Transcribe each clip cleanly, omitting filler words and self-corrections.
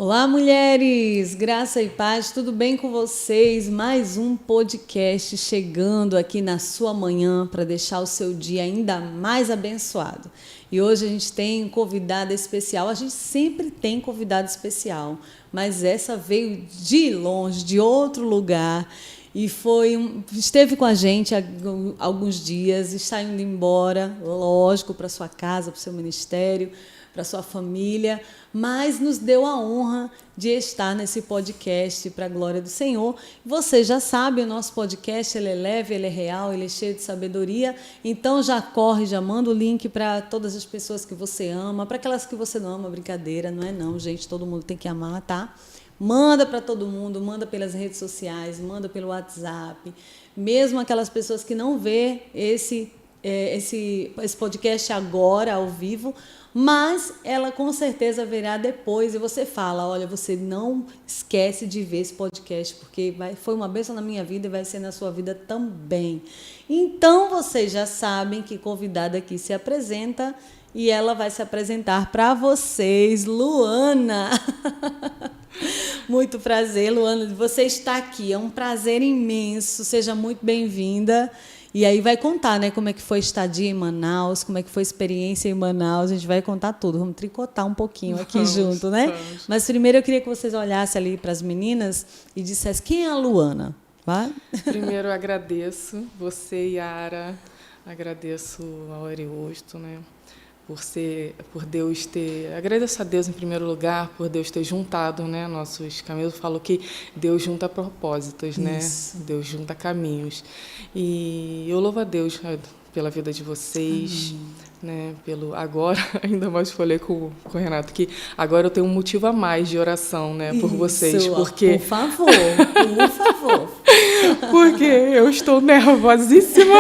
Olá, mulheres! Graça e paz, tudo bem com vocês? Mais um podcast chegando aqui na sua manhã para deixar o seu dia ainda mais abençoado. E hoje a gente tem um convidado especial. A gente sempre tem convidado especial, mas essa veio de longe, de outro lugar. E esteve com a gente há alguns dias, está indo embora, lógico, para sua casa, para o seu ministério, para sua família, mas nos deu a honra de estar nesse podcast para a glória do Senhor. Você já sabe, o nosso podcast ele é leve, ele é real, ele é cheio de sabedoria, então já corre, já manda o link para todas as pessoas que você ama, para aquelas que você não ama, brincadeira, não é não, gente, todo mundo tem que amar, tá? Manda para todo mundo, manda pelas redes sociais, manda pelo WhatsApp, mesmo aquelas pessoas que não vê esse podcast agora, ao vivo, mas ela com certeza verá depois e você fala, olha, você não esquece de ver esse podcast, porque foi uma bênção na minha vida e vai ser na sua vida também. Então, vocês já sabem que convidada aqui se apresenta e ela vai se apresentar para vocês, Luana. Muito prazer, Luana, de você estar aqui, é um prazer imenso, seja muito bem-vinda. E aí vai contar, né, como é que foi a estadia em Manaus, como é que foi a experiência em Manaus, a gente vai contar tudo, vamos tricotar um pouquinho aqui junto, né? Mas primeiro eu queria que vocês olhassem ali para as meninas e dissessem quem é a Luana, vai? Primeiro eu agradeço você, Yara, agradeço ao Ariosto, né? Por Deus ter... Agradeço a Deus, em primeiro lugar, por Deus ter juntado, né, nossos caminhos. Eu falo que Deus junta propósitos, né? Deus junta caminhos. E eu louvo a Deus pela vida de vocês, né? Agora, ainda mais falei com o Renato, que agora eu tenho um motivo a mais de oração, né, por vocês. Porque... Por favor. Porque eu estou nervosíssima.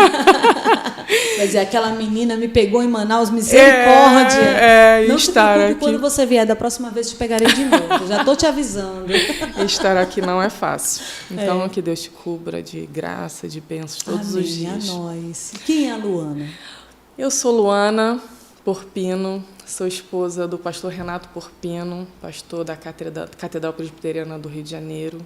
Mas aquela menina me pegou em Manaus, misericórdia. Não se preocupe, aqui. Quando você vier, da próxima vez te pegarei de novo. Já estou te avisando. Estar aqui não é fácil. Então, que Deus te cubra de graça, de bênçãos todos os dias. A nós. Quem é a Luana? Eu sou Luana Porpino, sou esposa do pastor Renato Porpino, pastor da Catedral Presbiteriana do Rio de Janeiro.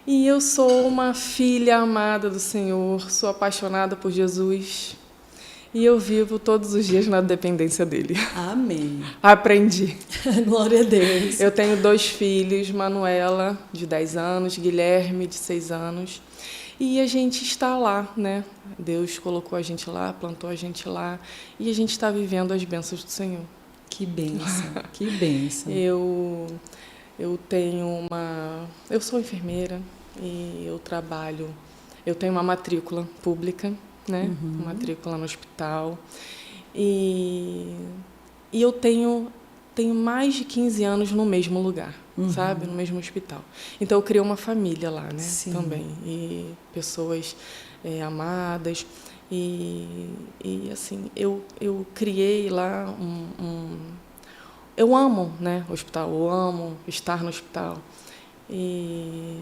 E eu sou uma filha amada do Senhor, sou apaixonada por Jesus e eu vivo todos os dias na dependência dEle. Amém. Aprendi. Glória a Deus. Eu tenho 2 filhos, Manuela, de 10 anos, Guilherme, de 6 anos, e a gente está lá, né? Deus colocou a gente lá, plantou a gente lá, e a gente está vivendo as bênçãos do Senhor. Que bênção, que bênção. Eu sou enfermeira e eu tenho uma matrícula pública, né? Matrícula no hospital. E eu tenho mais de 15 anos no mesmo lugar, sabe? No mesmo hospital. Então, eu criei uma família lá, né? Sim. Também. E pessoas amadas. E assim, eu criei lá Eu amo, né, o hospital, eu amo estar no hospital. E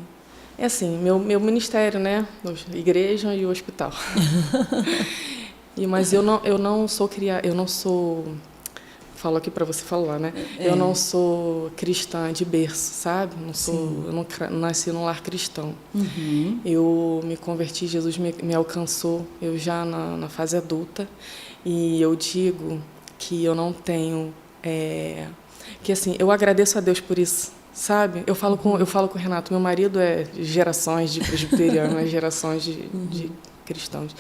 é assim, meu ministério, né, igreja e o hospital. Mas eu não sou falo aqui para você falar, né? Eu não sou cristã de berço, sabe? Eu não nasci num lar cristão. Eu me converti, Jesus me alcançou, eu já na fase adulta, e eu digo que eu não tenho que assim, eu agradeço a Deus por isso, sabe? Eu falo com o Renato, meu marido é gerações de presbiterianos, gerações de cristãos,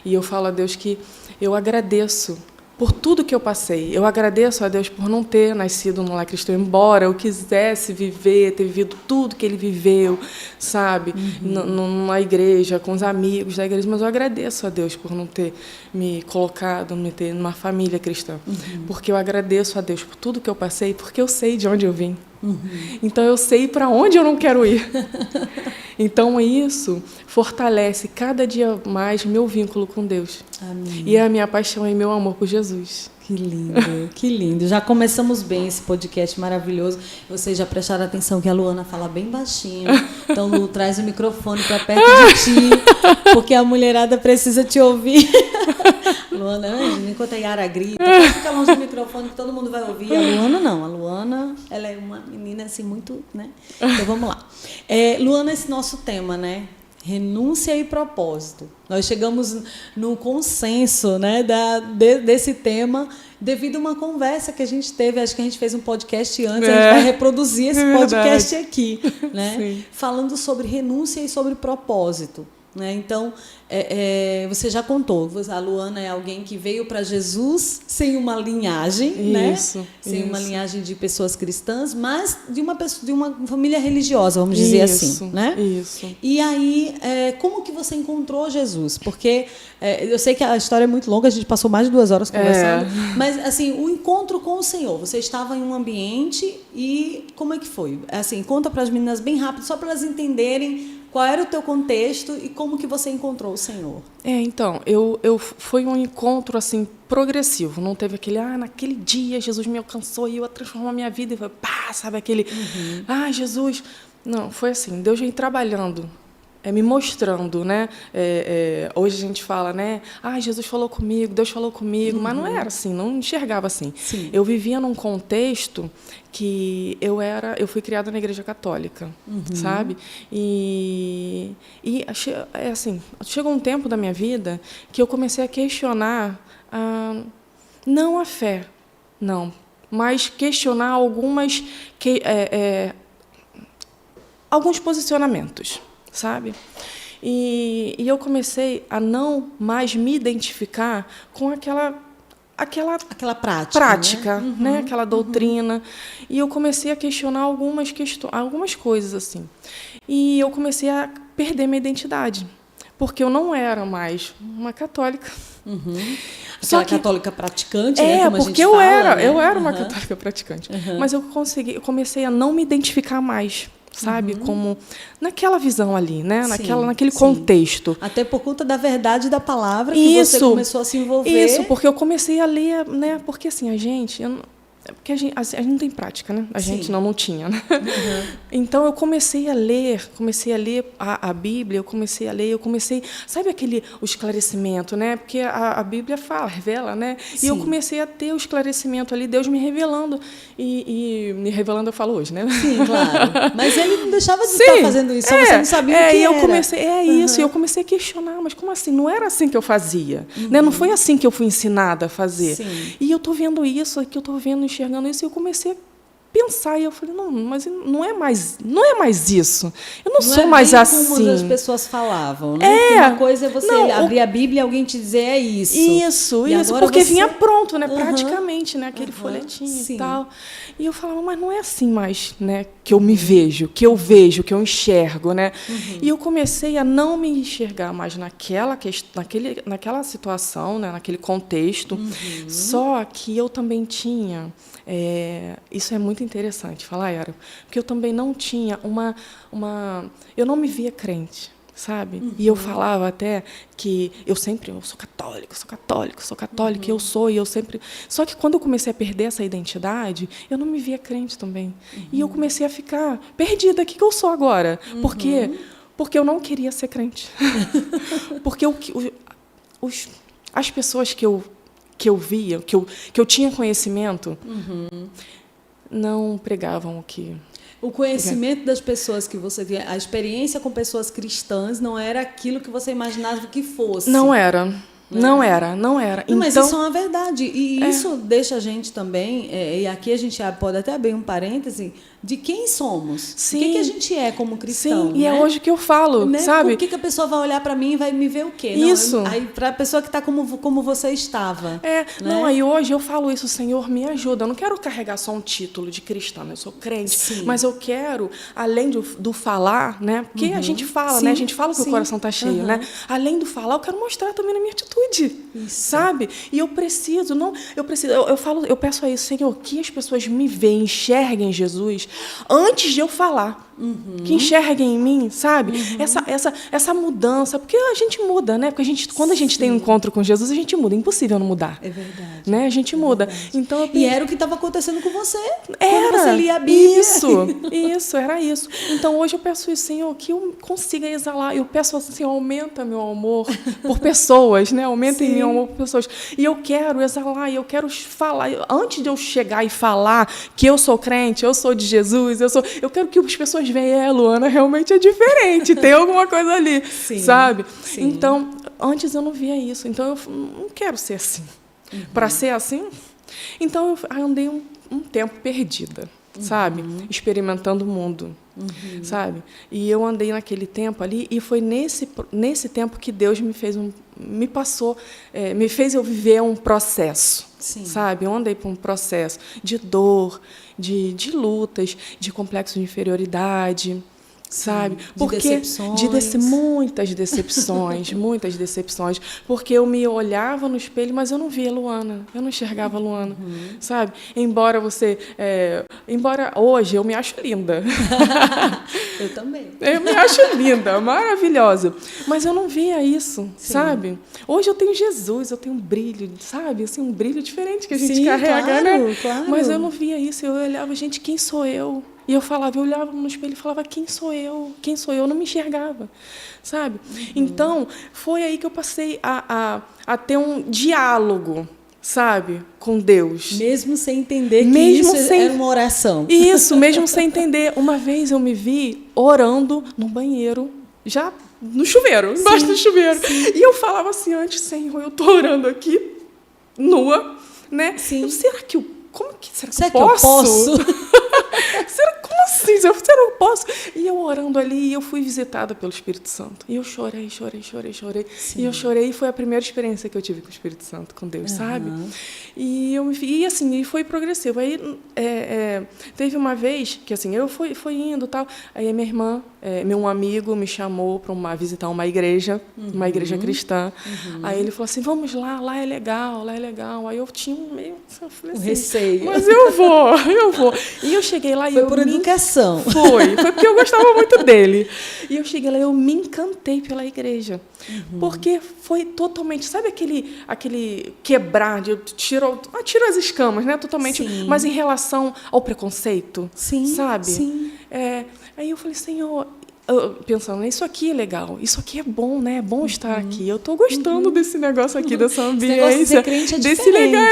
e eu falo a Deus que eu agradeço por tudo que eu passei. Eu agradeço a Deus por não ter nascido no lar cristão, embora eu quisesse ter vivido tudo que ele viveu, sabe? Na igreja, com os amigos da igreja, mas eu agradeço a Deus por não ter me colocado, me ter numa família cristã. Porque eu agradeço a Deus por tudo que eu passei, porque eu sei de onde eu vim. Então, eu sei para onde eu não quero ir. Então, isso fortalece cada dia mais meu vínculo com Deus. Amém. E a minha paixão e meu amor por Jesus. Que lindo, que lindo. Já começamos bem esse podcast maravilhoso. Vocês já prestaram atenção que a Luana fala bem baixinho. Então, Lu, traz o microfone para perto de ti, porque a mulherada precisa te ouvir. Luana, enquanto a Yara grita, pode ficar longe do microfone que todo mundo vai ouvir. A Luana não, a Luana, ela é uma menina assim muito, né? Então vamos lá. Luana, esse nosso tema, né? Renúncia e propósito. Nós chegamos no consenso, né, desse tema devido a uma conversa que a gente teve. Acho que a gente fez um podcast antes, a gente vai reproduzir esse podcast aqui, né? Falando sobre renúncia e sobre propósito. Né? Então, você já contou, a Luana é alguém que veio para Jesus sem uma linhagem, sem uma linhagem de pessoas cristãs, mas de uma família religiosa, vamos dizer assim. Né? Isso. E aí, como que você encontrou Jesus? Porque eu sei que a história é muito longa, a gente passou mais de 2 horas conversando, mas assim, o encontro com o Senhor, você estava em um ambiente e como é que foi? Assim, conta para as meninas bem rápido, só para elas entenderem qual era o teu contexto e como que você encontrou o Senhor? Então, foi um encontro assim progressivo. Não teve aquele, naquele dia Jesus me alcançou e eu transformou a minha vida e foi, sabe aquele, Jesus. Não, foi assim, Deus vem trabalhando, me mostrando, né? Hoje a gente fala, né? Jesus falou comigo, Deus falou comigo, mas não era assim, não enxergava assim. Sim. Eu vivia num contexto que eu fui criada na Igreja Católica, sabe? E assim, chegou um tempo da minha vida que eu comecei a questionar, não a fé, não, mas questionar alguns posicionamentos, sabe? E eu comecei a não mais me identificar com aquela prática, né? Aquela doutrina. E eu comecei a questionar algumas coisas assim. E eu comecei a perder minha identidade, porque eu não era mais uma católica. Aquela católica praticante, né? Como porque a gente fala, né? Eu era uma católica praticante, mas eu comecei a não me identificar mais, sabe, como naquela visão ali, né, naquele contexto. Até por conta da verdade da palavra que você começou a se envolver. Isso, porque eu comecei a ler, né, porque assim, a gente não tem prática, né? A gente não tinha, né? Então eu comecei a ler a Bíblia, sabe o esclarecimento, né? Porque a Bíblia revela, né? E eu comecei a ter o esclarecimento ali, Deus me revelando e me revelando eu falo hoje, né? Sim, claro. Mas ele não deixava de estar fazendo isso, só você não sabia o que e eu era. Comecei, e eu comecei a questionar, mas como assim? Não era assim que eu fazia, né? Não foi assim que eu fui ensinada a fazer. Sim. E eu estou vendo isso, que eu estou enxergando isso, e eu comecei a pensar, e eu falei, não, mas não é mais isso. Eu não sou mais assim. Como as pessoas falavam, né? Porque uma coisa é você abrir a Bíblia e alguém te dizer é isso. Isso, porque vinha pronto, né? Praticamente, né? Aquele folhetinho e tal. E eu falava, mas não é assim mais, né? Que eu me vejo, que eu enxergo, né? E eu comecei a não me enxergar mais naquela situação, né? Naquele contexto. Só que eu também tinha... isso é muito interessante falar, Yara, porque eu também não tinha eu não me via crente, sabe? E eu falava até que eu sou católico, eu sou, e eu sempre... Só que quando eu comecei a perder essa identidade, eu não me via crente também. E eu comecei a ficar perdida. O que eu sou agora? Por quê? Porque eu não queria ser crente. Porque as pessoas que eu via, que eu tinha conhecimento, não pregavam o que... O conhecimento das pessoas que você tinha, a experiência com pessoas cristãs não era aquilo que você imaginava que fosse. Não era. Não era. Não, então, mas isso é uma verdade. E isso deixa a gente também, e aqui a gente pode até abrir um parêntese, de quem somos. Sim. O que a gente é como cristão. Sim, e é hoje que eu falo, né? sabe? Por que a pessoa vai olhar para mim e vai me ver o quê? Isso. Aí para a pessoa que está como você estava. Né? Não, aí hoje eu falo isso, Senhor, me ajuda. Eu não quero carregar só um título de cristã, eu sou crente, mas eu quero, além do falar, né? Porque a gente fala, né? A gente fala que o coração está cheio, né? Além do falar, eu quero mostrar também na minha atitude, sabe? E eu peço a isso, Senhor, que as pessoas me veem, enxerguem Jesus antes de eu falar. que enxerguem em mim, sabe? Essa mudança, porque a gente muda, né? Porque quando a gente tem um encontro com Jesus, a gente muda, é impossível não mudar. É verdade. Né? A gente muda. Então, e era o que estava acontecendo com você. Era. Quando você lia a Bíblia. Isso, era isso. Então, hoje eu peço isso, Senhor, que eu consiga exalar. Eu peço assim, Senhor, aumenta meu amor por pessoas, né? Aumenta em mim o amor por pessoas. E eu quero exalar, eu quero falar. Antes de eu chegar e falar que eu sou crente, eu sou de Jesus, eu quero que as pessoas vejam, Luana realmente é diferente, tem alguma coisa ali, sabe? Sim. Então, antes eu não via isso. Então, eu não quero ser assim. Para ser assim, então eu andei um tempo perdida, sabe? Experimentando o mundo, sabe? E eu andei naquele tempo ali e foi nesse tempo que Deus me fez me fez eu viver um processo, sabe? Eu andei por um processo de dor, de lutas, de complexo de inferioridade, sabe? Porque muitas decepções, porque eu me olhava no espelho, mas eu não via a Luana, eu não enxergava a Luana, sabe? Embora hoje eu me acho linda. Eu também. Eu me acho linda, maravilhosa, mas eu não via isso, sabe? Hoje eu tenho Jesus, eu tenho um brilho, sabe? Assim, um brilho diferente que a gente carrega, né? Claro. Mas eu não via isso, eu olhava, gente, quem sou eu? E eu olhava no espelho e falava, quem sou eu? Quem sou eu? Eu não me enxergava, sabe? Então, foi aí que eu passei a ter um diálogo, sabe, com Deus. Mesmo sem entender que isso era uma oração. Isso, mesmo sem entender. Uma vez eu me vi orando no banheiro, já no chuveiro, embaixo do chuveiro. E eu falava assim, antes, Senhor, eu estou orando aqui, nua, né? Será que eu posso? Como assim? Será que eu posso? E eu orando ali, eu fui visitada pelo Espírito Santo. E eu chorei. E eu chorei, e foi a primeira experiência que eu tive com o Espírito Santo, com Deus, sabe? E assim, foi progressivo. Aí teve uma vez que assim, eu fui indo, tal. Aí a minha irmã, meu amigo, me chamou para visitar uma igreja cristã. Aí ele falou assim, vamos lá é legal. Aí eu tinha eu falei assim, receio. Mas eu vou. E eu cheguei lá e foi por educação. Foi porque eu gostava muito dele. E eu cheguei lá e eu me encantei pela igreja. Porque foi totalmente, sabe aquele quebrar, tiro as escamas, né? Totalmente, mas em relação ao preconceito, sabe? Sim. Aí eu falei, Senhor, pensando, isso aqui é legal, isso aqui é bom, né? É bom estar aqui. Eu estou gostando desse negócio aqui, dessa ambiência. Esse negócio de ser crente é desse legal,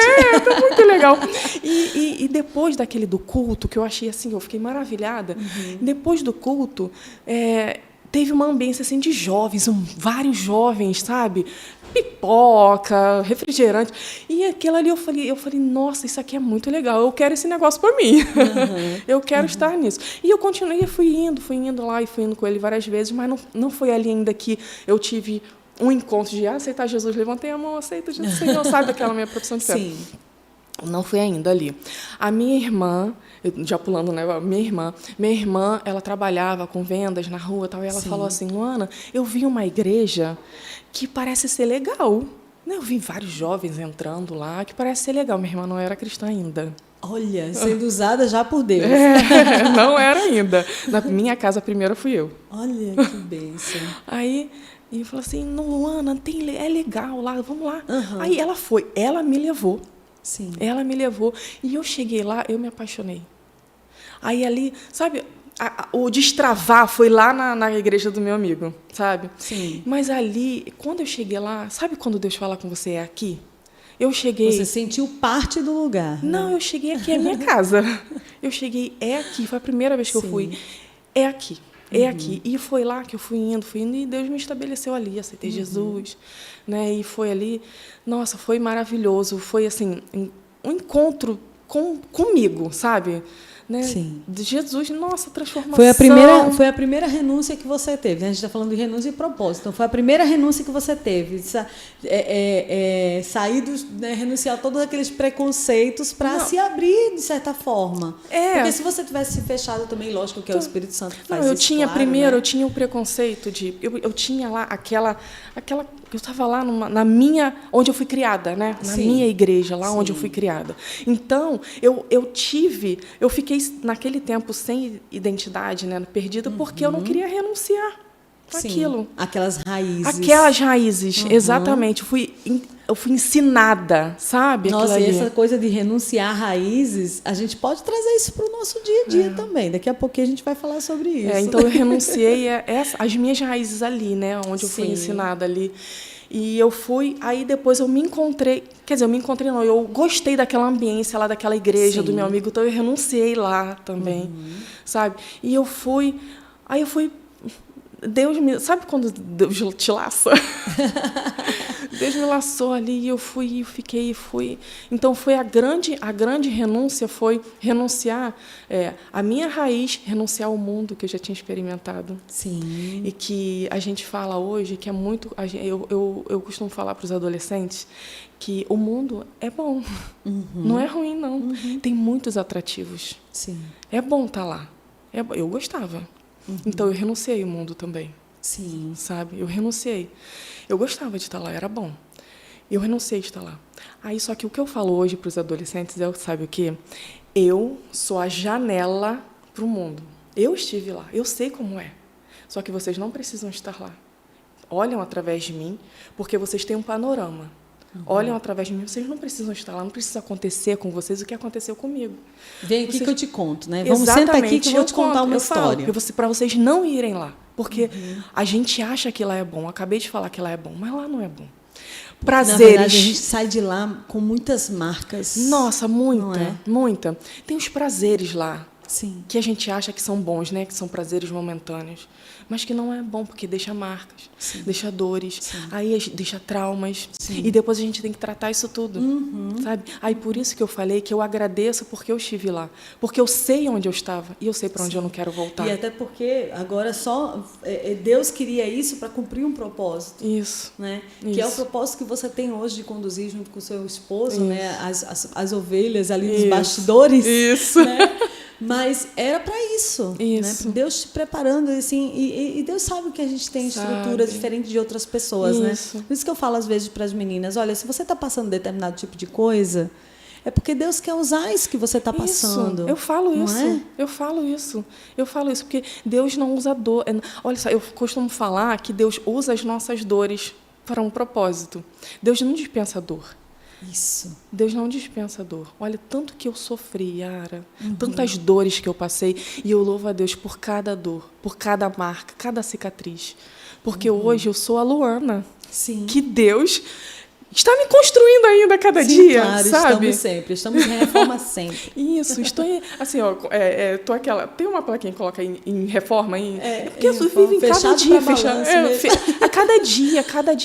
tá muito legal. E depois daquele do culto, que eu achei assim, eu fiquei maravilhada. Depois do culto, teve uma ambiência assim de jovens, vários jovens, sabe? Pipoca, refrigerante. E aquilo ali eu falei, nossa, isso aqui é muito legal. Eu quero esse negócio para mim. Eu quero estar nisso. E eu continuei, fui indo lá e fui indo com ele várias vezes, mas não foi ali ainda que eu tive um encontro de aceitar Jesus. Levantei a mão, aceita Jesus, Senhor, sabe aquela minha profissão de fé. Sim. Não foi ainda ali. A minha irmã, já pulando, né? Minha irmã, ela trabalhava com vendas na rua, tal, e ela falou assim, Luana, eu vi uma igreja que parece ser legal. Eu vi vários jovens entrando lá, que parece ser legal. Minha irmã não era cristã ainda. Olha, sendo usada já por Deus. Não era ainda. Na minha casa, a primeira fui eu. Olha, que bênção. Aí, eu falei assim, Luana, é legal lá, vamos lá. Aí ela foi, ela me levou. Sim. Ela me levou. E eu cheguei lá, eu me apaixonei. Aí ali, sabe, o destravar foi lá na igreja do meu amigo, sabe? Sim. Mas ali, quando eu cheguei lá, sabe quando Deus fala com você, é aqui? Eu cheguei... Você sentiu parte do lugar. Não, eu cheguei aqui, é a minha casa. Eu cheguei, é aqui, foi a primeira vez que eu fui. É aqui. Aqui. E foi lá que eu fui indo, e Deus me estabeleceu ali, aceitei Jesus, né? E foi ali, nossa, foi maravilhoso, foi assim, um encontro comigo, sabe? Né? Sim. De Jesus, nossa, transformação. Foi a primeira renúncia que você teve, né? A gente está falando de renúncia e propósito. Então, foi a primeira renúncia que você teve. Sair renunciar a todos aqueles preconceitos para se abrir, de certa forma. Porque se você tivesse se fechado também, lógico que é o Espírito Santo que faz isso. Eu tinha o preconceito de... Eu tinha lá aquela eu estava lá na minha, onde eu fui criada, né? Na minha igreja, lá onde eu fui criada. Então, eu fiquei naquele tempo sem identidade, né? Perdida, porque eu não queria renunciar àquilo. Aquelas raízes. Aquelas raízes, exatamente. Eu fui ensinada, sabe? Nossa, e essa coisa de renunciar a raízes, a gente pode trazer isso para o nosso dia a dia também. Daqui a pouquinho a gente vai falar sobre isso. Então, eu renunciei às minhas raízes ali, né? Onde eu fui ensinada ali. E eu fui, aí depois eu me encontrei, quer dizer, eu gostei daquela ambiência lá, daquela igreja do meu amigo, então eu renunciei lá também, sabe? E eu fui, sabe quando Deus te laça? Deus me laçou ali e eu fui. Então, foi a grande renúncia foi renunciar à minha raiz, renunciar ao mundo que eu já tinha experimentado. Sim. E que a gente fala hoje, que é muito... Eu costumo falar para os adolescentes que o mundo é bom. Não é ruim, não. Tem muitos atrativos. Sim. É bom estar lá. Eu gostava. Então, eu renunciei ao mundo também. Sim. Sabe? Eu renunciei. Eu gostava de estar lá, era bom. Eu renunciei de estar lá. Aí, só que o que eu falo hoje para os adolescentes é, sabe o quê? Eu sou a janela para o mundo. Eu estive lá, eu sei como é. Só que vocês não precisam estar lá. Olham através de mim, porque vocês têm um panorama. Olham através de mim, vocês não precisam estar lá, não precisa acontecer com vocês o que aconteceu comigo. Vem aqui que eu te conto, né? Vamos sentar aqui que eu vou te contar uma história. Para vocês não irem lá. Porque a gente acha que lá é bom. Eu acabei de falar que lá é bom, mas lá não é bom. Prazeres. Na verdade, a gente sai de lá com muitas marcas. Nossa, muita. Tem os prazeres lá. Sim. Que a gente acha que são bons, né? Que são prazeres momentâneos. Mas que não é bom, porque deixa marcas, deixa dores, aí deixa traumas. E depois a gente tem que tratar isso tudo, sabe? Aí por isso que eu falei que eu agradeço porque eu estive lá. Porque eu sei onde eu estava e eu sei para onde eu não quero voltar. E até porque agora só Deus queria isso para cumprir um propósito. Isso. Né? Que é o propósito que você tem hoje de conduzir junto com o seu esposo, né? As ovelhas ali dos bastidores. Isso. Né? Mas era para isso. Né? Deus te preparando, assim, e Deus sabe que a gente tem estrutura diferente de outras pessoas. Né? Por isso que eu falo às vezes para as meninas, olha, se você está passando determinado tipo de coisa, é porque Deus quer usar isso que você está passando. Eu falo isso. É? Eu falo isso, porque Deus não usa dor. Olha só, eu costumo falar que Deus usa as nossas dores para um propósito. Deus não dispensa dor. Isso. Deus não dispensa dor. Olha, tanto que eu sofri, Yara, tantas dores que eu passei, e eu louvo a Deus por cada dor, por cada marca, cada cicatriz. Porque hoje eu sou a Luana, que Deus está me construindo ainda a cada dia, claro, sabe? Estamos em reforma sempre. Isso, estou em, assim, ó, tô aquela, tem uma plaquinha que coloca em reforma, porque eu vivo em cada dia,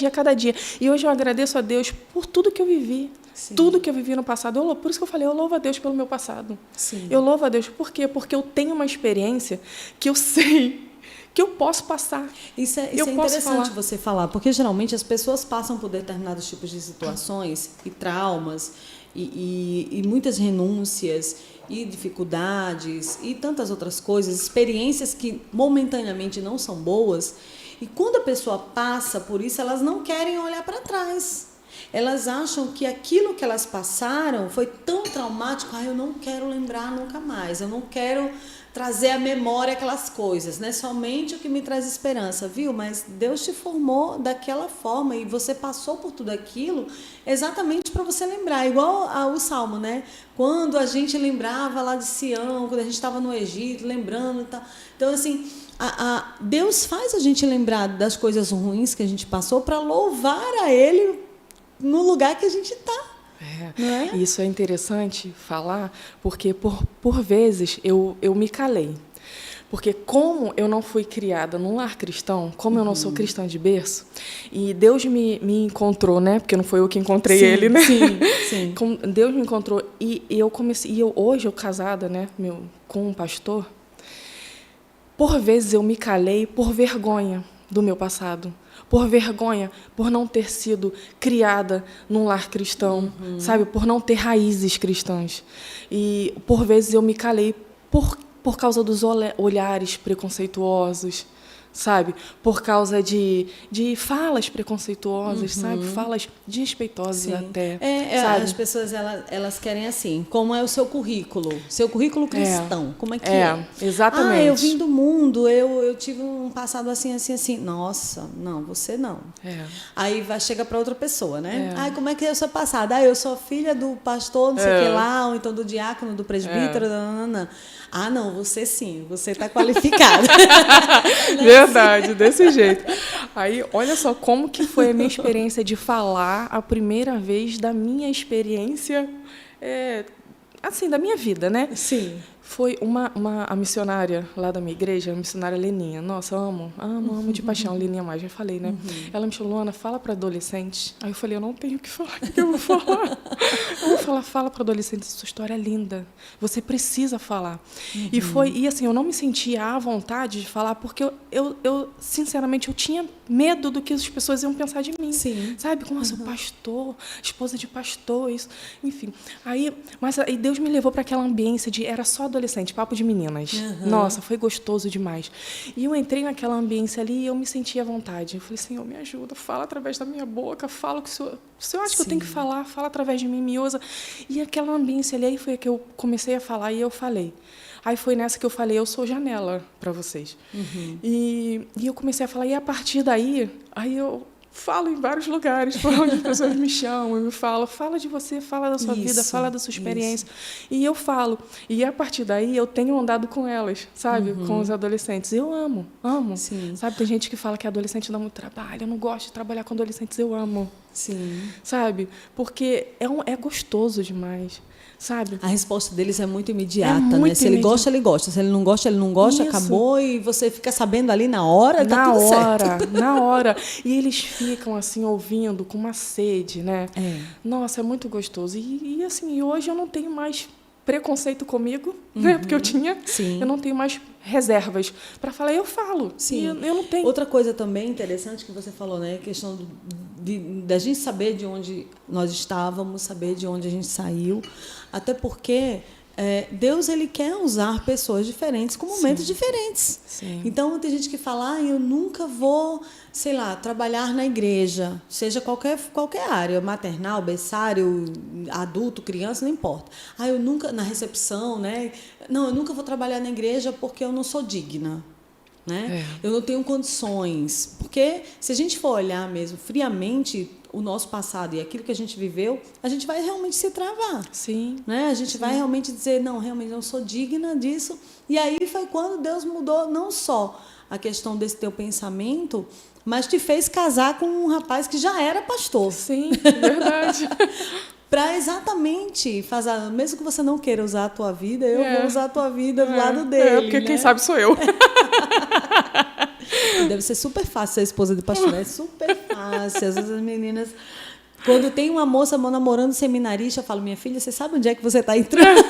a cada dia. E hoje eu agradeço a Deus por tudo que eu vivi. Tudo que eu vivi no passado, por isso que eu falei, eu louvo a Deus pelo meu passado. Eu louvo a Deus, por quê? Porque eu tenho uma experiência que eu sei que eu posso passar. Isso é interessante você falar, porque geralmente as pessoas passam por determinados tipos de situações e traumas e muitas renúncias e dificuldades e tantas outras coisas, experiências que momentaneamente não são boas, e quando a pessoa passa por isso, elas não querem olhar para trás. Elas acham que aquilo que elas passaram foi tão traumático, eu não quero lembrar nunca mais, eu não quero trazer à memória aquelas coisas, né? Somente o que me traz esperança, viu? Mas Deus te formou daquela forma e você passou por tudo aquilo exatamente para você lembrar, igual o Salmo, né? Quando a gente lembrava lá de Sião, quando a gente estava no Egito, lembrando e tal. Então, assim, Deus faz a gente lembrar das coisas ruins que a gente passou para louvar a Ele no lugar que a gente está. Não é? Isso é interessante falar, porque por vezes eu me calei. Porque como eu não fui criada num lar cristão, como eu não sou cristã de berço, e Deus me encontrou, né? Porque não foi eu que encontrei ele, né? Sim. Deus me encontrou e eu comecei, hoje eu casada, né, com um pastor, por vezes eu me calei por vergonha do meu passado. Por vergonha, por não ter sido criada num lar cristão, sabe? Por não ter raízes cristãs. E, por vezes, eu me calei por causa dos olhares preconceituosos, sabe? Por causa de falas preconceituosas, sabe? Falas desrespeitosas até. Sabe? As pessoas, elas querem assim, como é o seu currículo? Seu currículo cristão, como é que é? Exatamente. Eu vim do mundo, eu tive um passado assim, assim, assim. Nossa, não, você não. Aí chega para outra pessoa, né? Como é que é o seu passado? Eu sou filha do pastor, não sei o que lá, ou então do diácono, do presbítero, não, você sim, você está qualificada. Verdade, desse jeito. Aí, olha só como que foi a minha experiência de falar a primeira vez da minha experiência, assim, da minha vida, né? Sim. Foi a missionária lá da minha igreja, a missionária Leninha. Nossa, amo de paixão, Leninha mais, já falei, né? Ela me falou, Luana, fala para adolescentes. Aí eu falei, eu não tenho o que falar, o que eu vou falar? Eu vou falar, fala para adolescentes, sua história é linda, você precisa falar. E assim, eu não me sentia à vontade de falar, porque eu sinceramente, eu tinha medo do que as pessoas iam pensar de mim. Sim. Sabe, como assim, pastor, esposa de pastor, isso, enfim. Mas aí Deus me levou para aquela ambiência era só adolescente, papo de meninas. Nossa, foi gostoso demais. E eu entrei naquela ambiência ali e eu me senti à vontade. Eu falei, Senhor, me ajuda, fala através da minha boca, fala o que o Senhor acha que eu tenho que falar, fala através de mim, me usa. E aquela ambiência ali, aí foi que eu comecei a falar e eu falei. Aí foi nessa que eu falei, eu sou janela para vocês. E eu comecei a falar, e a partir daí, aí eu falo em vários lugares, por onde as pessoas me chamam e me falam, fala de você, fala da sua vida, fala da sua experiência. E eu falo. E a partir daí eu tenho andado com elas, sabe? Com os adolescentes. Eu amo. Sim. Sabe, tem gente que fala que adolescente dá muito trabalho, eu não gosto de trabalhar com adolescentes, eu amo. Sim. Sabe? Porque é gostoso demais. Sabe? A resposta deles é muito imediata, né? Se ele gosta, ele gosta. Se ele não gosta, ele não gosta, Isso. acabou. E você fica sabendo ali na hora, tá tudo certo. Na hora. E eles ficam, assim, ouvindo com uma sede, né? Nossa, é muito gostoso. E assim, hoje eu não tenho mais preconceito comigo, né? Porque eu tinha. Sim. Eu não tenho mais reservas para falar, eu falo. Sim. Eu não tenho. Outra coisa também interessante que você falou, né? A questão da gente saber de onde nós estávamos, saber de onde a gente saiu. Até porque Deus, ele quer usar pessoas diferentes com momentos diferentes. Sim. Então, tem gente que fala, eu nunca vou, sei lá, trabalhar na igreja, seja qualquer área, maternal, berçário, adulto, criança, não importa. Eu nunca, na recepção, né? Não, eu nunca vou trabalhar na igreja porque eu não sou digna. Né? Eu não tenho condições. Porque se a gente for olhar mesmo friamente o nosso passado e aquilo que a gente viveu, a gente vai realmente se travar. Sim. Né? A gente vai realmente dizer, não, realmente não sou digna disso. E aí foi quando Deus mudou não só a questão desse teu pensamento, mas te fez casar com um rapaz que já era pastor. Sim, verdade. Para exatamente fazer, mesmo que você não queira usar a tua vida, eu vou usar a tua vida do lado dele. Porque né? quem sabe sou eu. Deve ser super fácil ser esposa de pastor, é super fácil. Às vezes as meninas, quando tem uma moça namorando seminarista, eu falo, minha filha, você sabe onde é que você está entrando?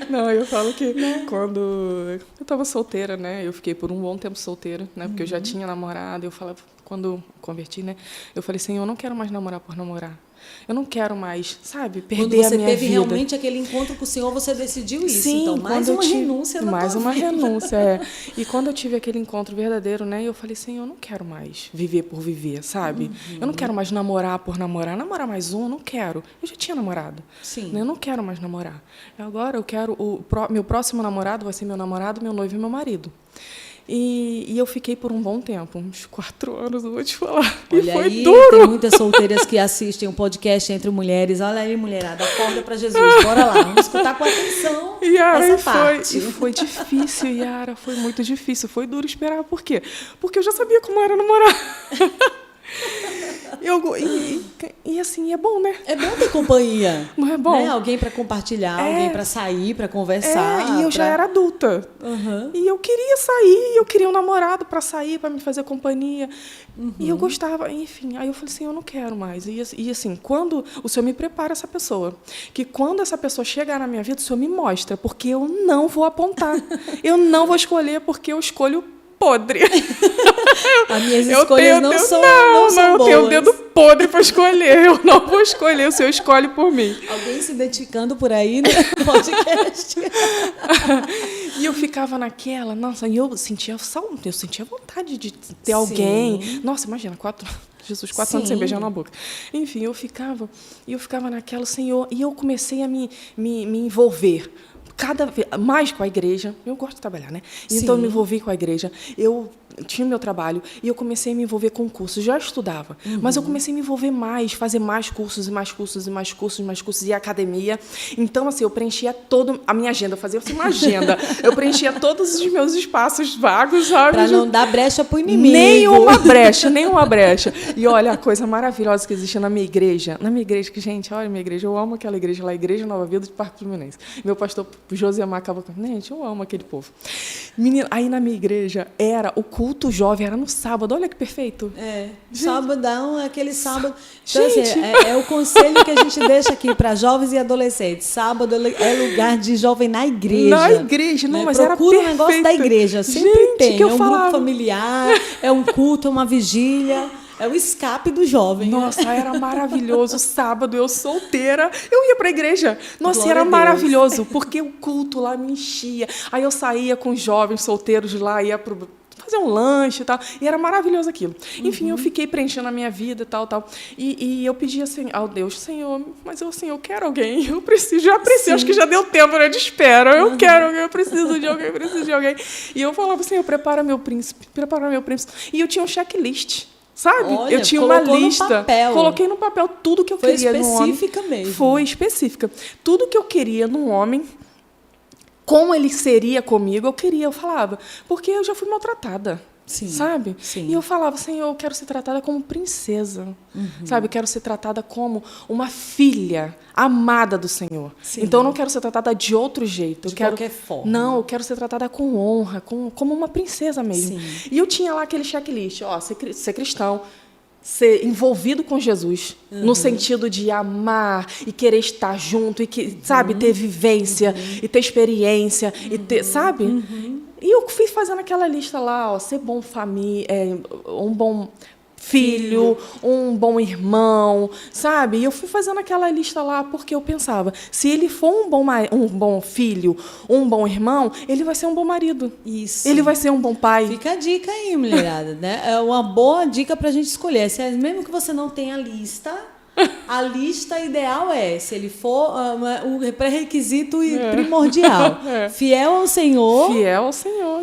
Não, eu falo que quando eu estava solteira, né? Eu fiquei por um bom tempo solteira, né? Porque eu já tinha namorado. Eu falava, quando converti, né? Eu falei, Senhor, eu não quero mais namorar por namorar. Eu não quero mais, sabe, perder a minha vida. Quando você teve realmente aquele encontro com o Senhor, você decidiu isso. Sim, então, mais uma renúncia na mais tua uma vida. renúncia, E quando eu tive aquele encontro verdadeiro, né, eu falei, Senhor, eu não quero mais viver por viver, sabe? Eu não quero mais namorar por namorar. Namorar mais um, eu não quero. Eu já tinha namorado. Sim. Né? Eu não quero mais namorar. Agora eu quero... meu próximo namorado vai ser meu namorado, meu noivo e meu marido. E eu fiquei por um bom tempo, uns 4 anos, eu vou te falar. Olha, e foi aí, duro. Tem muitas solteiras que assistem um podcast entre mulheres. Olha aí, mulherada, acorda para Jesus. Bora lá, vamos escutar com atenção Yara, essa parte. E foi difícil, Yara, foi muito difícil. Foi duro esperar. Por quê? Porque eu já sabia como era namorar. E assim, é bom, né? É bom ter companhia. Não é bom? Né? Alguém para compartilhar, alguém para sair, para conversar. E eu já era adulta. E eu queria sair, eu queria um namorado para sair, para me fazer companhia. E eu gostava, enfim. Aí eu falei assim, eu não quero mais. E assim, quando o Senhor me prepara essa pessoa, que quando essa pessoa chegar na minha vida, o Senhor me mostra, porque eu não vou apontar. Eu não vou escolher, porque eu escolho podre. As minhas escolhas não são boas. Eu tenho o dedo podre para escolher. Eu não vou escolher, o Senhor escolhe por mim. Alguém se identificando por aí no podcast. E eu ficava naquela, nossa, e eu sentia vontade de ter alguém. Nossa, imagina, 4 anos sem beijar na boca. Enfim, eu ficava naquela, Senhor, e eu comecei a me envolver cada vez mais com a igreja. Eu gosto de trabalhar, né? Então, eu me envolvi com a igreja. Eu tinha o meu trabalho e eu comecei a me envolver com cursos. Já estudava, mas eu comecei a me envolver mais, fazer mais cursos e mais cursos e mais cursos e mais cursos e academia. Então, assim, eu preenchia toda a minha agenda, eu fazia assim, uma agenda. Eu preenchia todos os meus espaços vagos, sabe? Para não dar brecha para o inimigo. Nenhuma brecha. E olha a coisa maravilhosa que existe na minha igreja. Na minha igreja, que, gente, olha a minha igreja, eu amo aquela igreja lá, Igreja Nova Vida de Parque Fluminense. Meu pastor Josemar acaba com... Gente, eu amo aquele povo. Menina, aí na minha igreja era o culto jovem, era no sábado, olha que perfeito. Sabadão é aquele sábado. Então, assim, é o conselho que a gente deixa aqui para jovens e adolescentes. Sábado é lugar de jovem na igreja. Na igreja, não, mas era perfeito. Procura o negócio da igreja, sempre gente, tem. Que eu é um falava. grupo familiar, é um culto, é uma vigília. É o escape do jovem. Nossa, era maravilhoso. Sábado, eu solteira, eu ia para a igreja. Nossa, Glória era a Deus. Maravilhoso, porque o culto lá me enchia. Aí eu saía com os jovens solteiros de lá, ia fazer um lanche e tal. E era maravilhoso aquilo. Enfim, eu fiquei preenchendo a minha vida, tal. E eu pedi assim ao Deus, Senhor, mas eu quero alguém. Eu preciso, acho que já deu tempo, né, de espera. Eu quero alguém, eu preciso de alguém. E eu falava, Senhor, prepara meu príncipe. E eu tinha um checklist. Sabe? Olha, eu tinha uma lista. No papel. Coloquei no papel tudo que eu queria no homem. Foi específica mesmo. Foi específica. Tudo que eu queria num homem, como ele seria comigo, eu falava. Porque eu já fui maltratada. Sim, sabe? Sim. E eu falava, Senhor, eu quero ser tratada como princesa. Sabe? Eu quero ser tratada como uma filha amada do Senhor. Sim. Então, eu não quero ser tratada de outro jeito. De qualquer forma. Não, eu quero ser tratada com honra, como uma princesa mesmo. Sim. E eu tinha lá aquele checklist, ser cristão, ser envolvido com Jesus, no sentido de amar e querer estar junto, e sabe, ter vivência, e ter experiência, e ter, sabe? E eu fui fazendo aquela lista lá, ser bom um bom filho, um bom irmão, sabe? E eu fui fazendo aquela lista lá porque eu pensava, se ele for um bom filho, um bom irmão, ele vai ser um bom marido. Isso. Ele vai ser um bom pai. Fica a dica aí, mulherada, né? É uma boa dica para a gente escolher. Mesmo que você não tenha lista, a lista ideal se ele for o pré-requisito primordial. Fiel ao Senhor.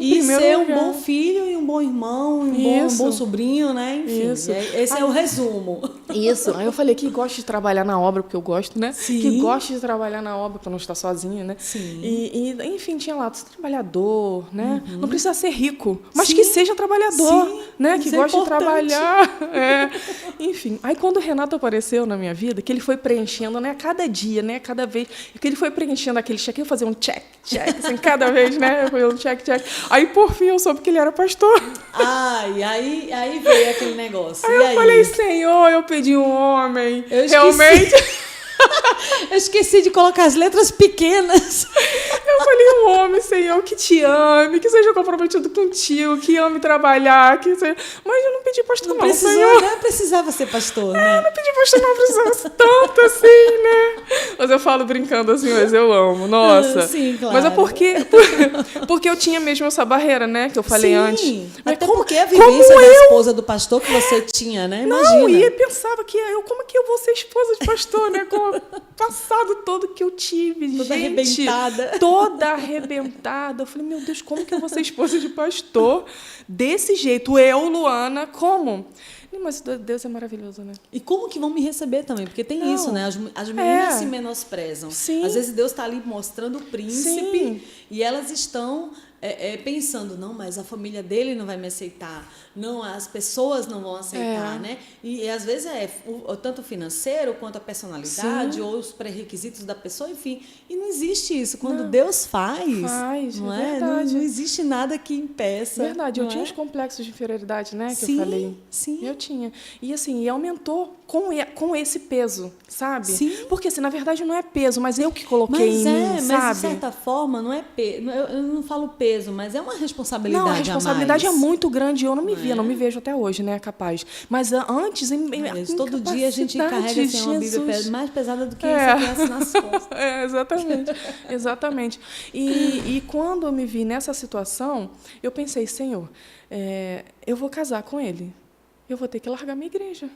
E ser um bom filho e um bom irmão, um bom sobrinho, né? Enfim, esse é o resumo. Isso. Aí eu falei que gosta de trabalhar na obra, porque eu gosto, né? Sim. Que gosta de trabalhar na obra para não estar sozinha, né? Sim. E enfim, tinha lá, trabalhador, né? Não precisa ser rico, mas que seja trabalhador, né? Que goste de trabalhar. Enfim. Aí quando o Renato apareceu na minha vida, que ele foi preenchendo, né, cada dia, né, cada vez, que ele foi preenchendo aquele check, eu fazia um check, assim, cada vez, né, eu fazia um check. Aí, por fim, eu soube que ele era pastor. E aí veio aquele negócio. Aí eu falei, Senhor, eu pedi um homem, realmente... Eu esqueci de colocar as letras pequenas. Eu falei, um homem, Senhor, que te ame, que seja comprometido contigo, que ame trabalhar, que seja... Mas eu não pedi pastor, não, Senhor. Não precisava ser pastor, né? Eu não pedi pastor, não precisava tanto assim, né? Mas eu falo brincando assim, mas eu amo, nossa. Sim, claro. Mas é porque eu tinha mesmo essa barreira, né, que eu falei antes. Mas até porque a vivência da esposa do pastor que você tinha, né? Imagina. Não, e eu pensava que como é que eu vou ser esposa de pastor, né? Com o passado todo que eu tive, toda arrebentada. Toda arrebentada. Eu falei, meu Deus, como que eu vou ser esposa de pastor desse jeito? Eu, Luana, como? Mas Deus é maravilhoso, né? E como que vão me receber também? Porque tem isso, né? As meninas se menosprezam. Sim. Às vezes Deus está ali mostrando o príncipe e elas estão pensando, não, mas a família dele não vai me aceitar. Não, as pessoas não vão aceitar, né? E às vezes tanto o financeiro quanto a personalidade ou os pré-requisitos da pessoa, enfim. E não existe isso. Quando Deus faz, não é? Verdade. Não existe nada que impeça. Verdade, eu tinha os complexos de inferioridade, né? Que eu falei. Sim. Eu tinha. E assim, e aumentou com esse peso, sabe? Sim. Porque assim, na verdade não é peso, mas eu que coloquei em mim, sabe? Mas de certa forma não é peso. Eu não falo peso. peso, mas é uma responsabilidade. Não, a responsabilidade a mais. é muito grande. Eu não me via, não me vejo até hoje, né, capaz. Mas antes... todo dia a gente carrega assim, uma Bíblia mais pesada do que isso nas costas. Exatamente. Exatamente. E quando eu me vi nessa situação, eu pensei, Senhor, eu vou casar com ele. Eu vou ter que largar minha igreja.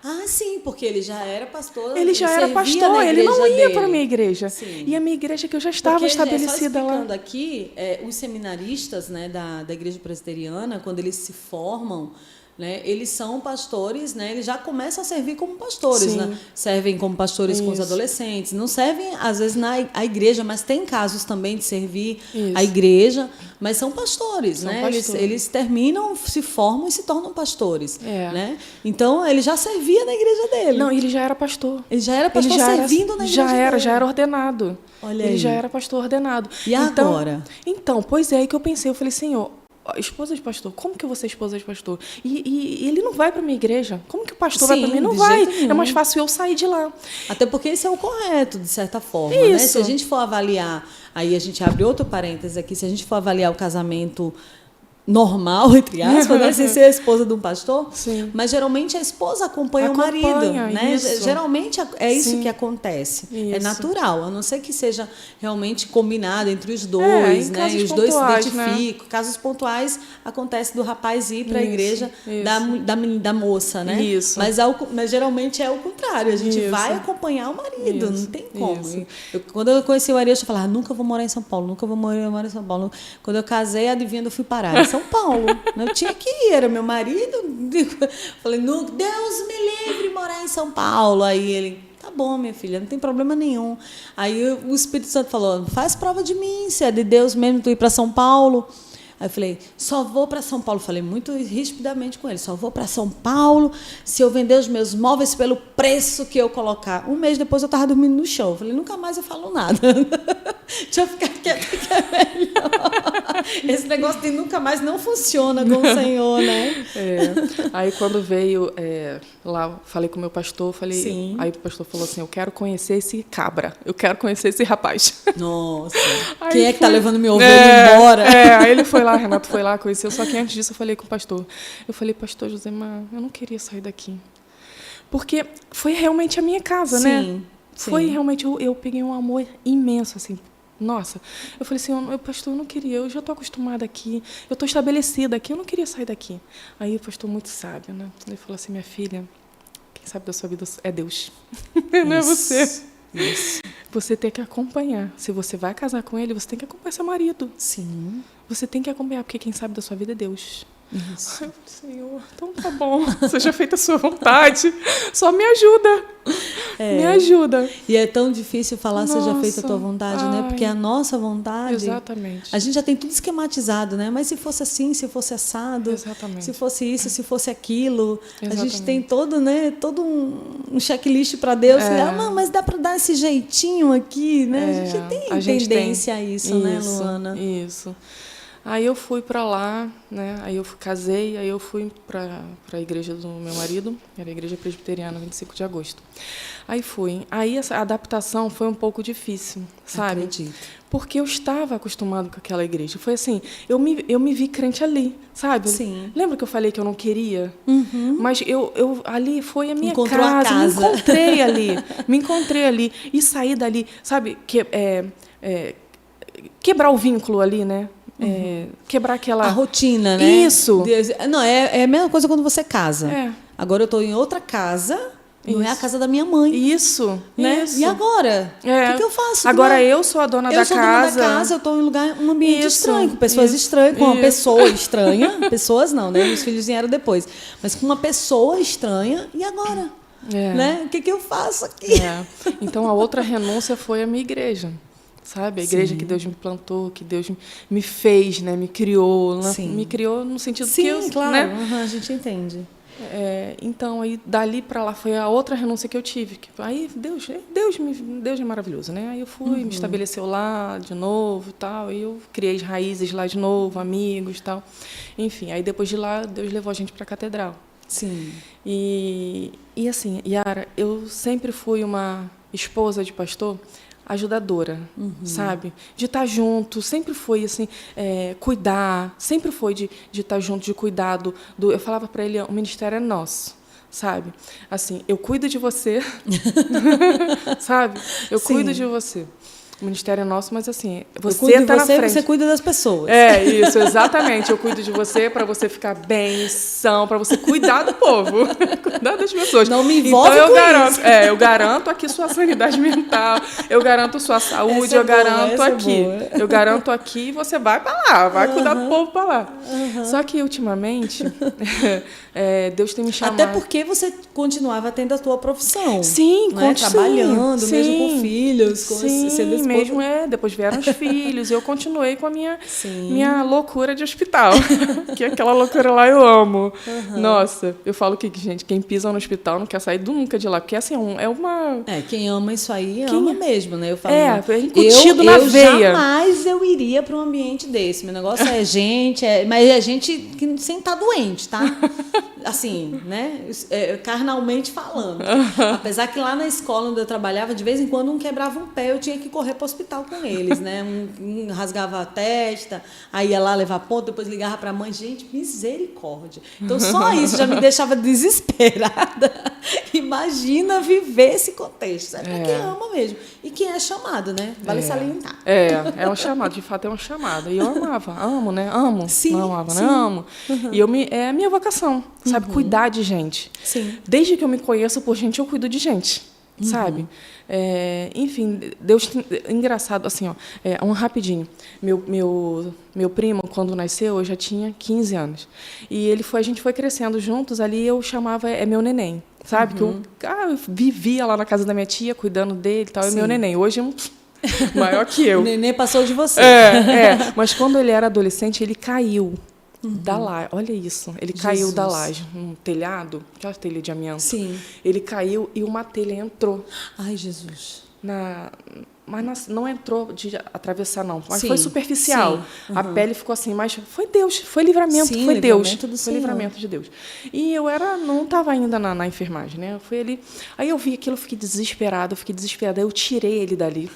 Ah, sim, porque ele já era pastor. Ele já era pastor, ele não ia para a minha igreja. Sim. E a minha igreja que eu já estava estabelecida lá. Aqui, os seminaristas, né, da igreja presbiteriana, quando eles se formam, né, eles são pastores, né, eles já começam a servir como pastores, né? Servem como pastores com os adolescentes, não servem às vezes a igreja, mas tem casos também de servir a igreja, mas são pastores, né? Eles terminam, se formam e se tornam pastores, né? Então ele já servia na igreja dele. Não, ele já era pastor. Ele já era pastor servindo na igreja dele. Já era ordenado. Olha ele aí. já era pastor ordenado. E agora? Então, pois é, aí que eu pensei, eu falei, Senhor, esposa de pastor, como que eu vou ser esposa de pastor? E ele não vai para minha igreja. Como que o pastor vai para mim? Não vai. É mais fácil eu sair de lá. Até porque esse é o correto, de certa forma. Né? Se a gente for avaliar, aí a gente abre outro parênteses aqui, se a gente for avaliar o casamento normal, entre aspas, né? Sem ser a esposa de um pastor, mas geralmente a esposa acompanha o marido, né? Geralmente é isso que acontece, é natural, a não ser que seja realmente combinado entre os dois, né? E os dois se identificam. Né? Casos pontuais acontece do rapaz ir para a igreja da moça, né? Mas geralmente é o contrário, a gente vai acompanhar o marido, não tem como. Quando eu conheci o Arias, eu falava, nunca vou morar em São Paulo, nunca vou morar em São Paulo. Quando eu casei, adivinha, eu fui parar São Paulo. Eu tinha que ir, era meu marido. Falei, Deus me livre morar em São Paulo. Aí ele, tá bom, minha filha, não tem problema nenhum. Aí o Espírito Santo falou, faz prova de mim, se é de Deus mesmo tu ir para São Paulo. Aí eu falei, só vou para São Paulo. Falei muito rispidamente com ele, só vou para São Paulo se eu vender os meus móveis pelo preço que eu colocar. Um mês depois eu estava dormindo no chão. Falei, nunca mais eu falo nada. Deixa eu ficar quieta que é melhor. Esse negócio de nunca mais não funciona com o Senhor, né? Aí quando veio lá, falei com o meu pastor, aí o pastor falou assim, eu quero conhecer esse cabra, eu quero conhecer esse rapaz. Nossa, quem é que está levando minha ovelha embora? Aí ele foi lá, Renato foi lá, conheceu, só que antes disso eu falei com o pastor. Eu falei, pastor Josemar, eu não queria sair daqui. Porque foi realmente a minha casa, né? Foi realmente, eu peguei um amor imenso, assim. Nossa, eu falei assim, pastor, eu não queria, eu já estou acostumada aqui, eu estou estabelecida aqui, eu não queria sair daqui. Aí o pastor, muito sábio, né? Ele falou assim, minha filha, quem sabe da sua vida é Deus, não é você. Você tem que acompanhar. Se você vai casar com ele, você tem que acompanhar seu marido. Sim. Você tem que acompanhar, porque quem sabe da sua vida é Deus. Isso. Ai, Senhor, então tá bom, seja feita a sua vontade, só me ajuda, me ajuda. E é tão difícil falar seja feita a tua vontade, né? Porque a nossa vontade, exatamente. A gente já tem tudo esquematizado, né? Mas se fosse assim, se fosse assado, exatamente. Se fosse isso, se fosse aquilo, exatamente. A gente tem todo um checklist para Deus. Mas dá para dar esse jeitinho aqui, né? A gente tem tendência a isso, né, Luana? Isso. Aí eu fui para lá, né? Aí eu casei, aí eu fui para a igreja do meu marido, era a igreja presbiteriana, 25 de agosto. Aí fui. Aí essa adaptação foi um pouco difícil, sabe? Acredito. Porque eu estava acostumado com aquela igreja. Foi assim, eu me vi crente ali, sabe? Sim. Lembra que eu falei que eu não queria? Mas eu ali foi a minha Encontrou a casa. Me encontrei ali e saí dali, sabe? Quebrar o vínculo ali, né? Quebrar aquela... A rotina, né? Isso. Não, é a mesma coisa quando você casa. Agora eu estou em outra casa, não é a casa da minha mãe. Isso, né? Isso. E agora? O que eu faço? Agora eu sou a dona da casa. Eu sou dona da casa, eu estou em um ambiente estranho, com pessoas estranhas, com uma pessoa estranha. Pessoas não, né? Meus filhos vieram depois. Mas com uma pessoa estranha, e agora? Né? O que eu faço aqui? Então, a outra renúncia foi a minha igreja. Sabe? A igreja que Deus me plantou, que Deus me fez, né? Me criou. Me criou no sentido que eu... claro. Né? A gente entende. Então, aí, dali para lá foi a outra renúncia que eu tive. Aí Deus é maravilhoso, né? Aí eu fui, me estabeleceu lá de novo e tal. E eu criei raízes lá de novo, amigos e tal. Enfim, aí depois de lá, Deus levou a gente para a catedral. Sim. E assim, Yara, eu sempre fui uma esposa de pastor ajudadora, sabe? De estar junto, sempre foi assim, cuidar, sempre foi de estar junto, de cuidar do. Eu falava para ele, o ministério é nosso, sabe? Assim, eu cuido de você, sabe? Eu cuido de você. O ministério é nosso, mas assim, você está na frente. Você cuida das pessoas. É, isso, exatamente. Eu cuido de você para você ficar bem, são, para você cuidar do povo, cuidar das pessoas. Não me envolve então, com isso. eu garanto aqui sua sanidade mental, eu garanto sua saúde, eu garanto aqui. Eu garanto aqui e você vai para lá, vai cuidar do povo para lá. Só que, ultimamente, Deus tem me chamado... Até porque você continuava tendo a tua profissão. Sim, né? Trabalhando, sim, mesmo com filhos, sendo mesmo, depois vieram os filhos, e eu continuei com a minha loucura de hospital, que aquela loucura lá eu amo. Nossa, eu falo que, gente, quem pisa no hospital não quer sair nunca de lá, porque assim, é uma... quem ama isso aí, ama mesmo, né? Eu falo, é incutido na veia. Jamais eu iria para um ambiente desse. Meu negócio é gente, mas é gente que sem estar doente, tá? Assim, né? Carnalmente falando. Apesar que lá na escola onde eu trabalhava, de vez em quando um quebrava um pé, eu tinha que correr para o hospital com eles, né? Um rasgava a testa, aí ia lá levar ponto, depois ligava para a mãe. Gente, misericórdia. Então, só isso já me deixava desesperada. Imagina viver esse contexto. É para quem ama mesmo. E quem é chamado, né? Vale salientar. É um chamado, de fato é um chamado. E eu amo, né? Amo. Sim, não amava, sim. né? Amo. E é a minha vocação, sabe? Cuidar de gente. Sim. Desde que eu me conheço por gente, eu cuido de gente, sabe? Enfim, Deus... Engraçado, assim, ó, rapidinho. Meu primo, quando nasceu, eu já tinha 15 anos. E a gente foi crescendo juntos, ali eu chamava, meu neném. Sabe? Que eu vivia lá na casa da minha tia, cuidando dele e tal. É meu neném. Hoje é maior que eu. O neném passou de você. Mas quando ele era adolescente, ele caiu da laje. Olha isso. Ele caiu da laje. Um telhado, aquela telha de amianto. Sim. Ele caiu e uma telha entrou. Ai, Jesus. Mas não entrou de atravessar, não. Mas foi superficial. Sim. A pele ficou assim, mas foi Deus, foi livramento, sim, foi Deus. Foi livramento de Deus. E eu não estava ainda na enfermagem, né? Foi ali. Aí eu vi aquilo, eu fiquei desesperada. Eu tirei ele dali.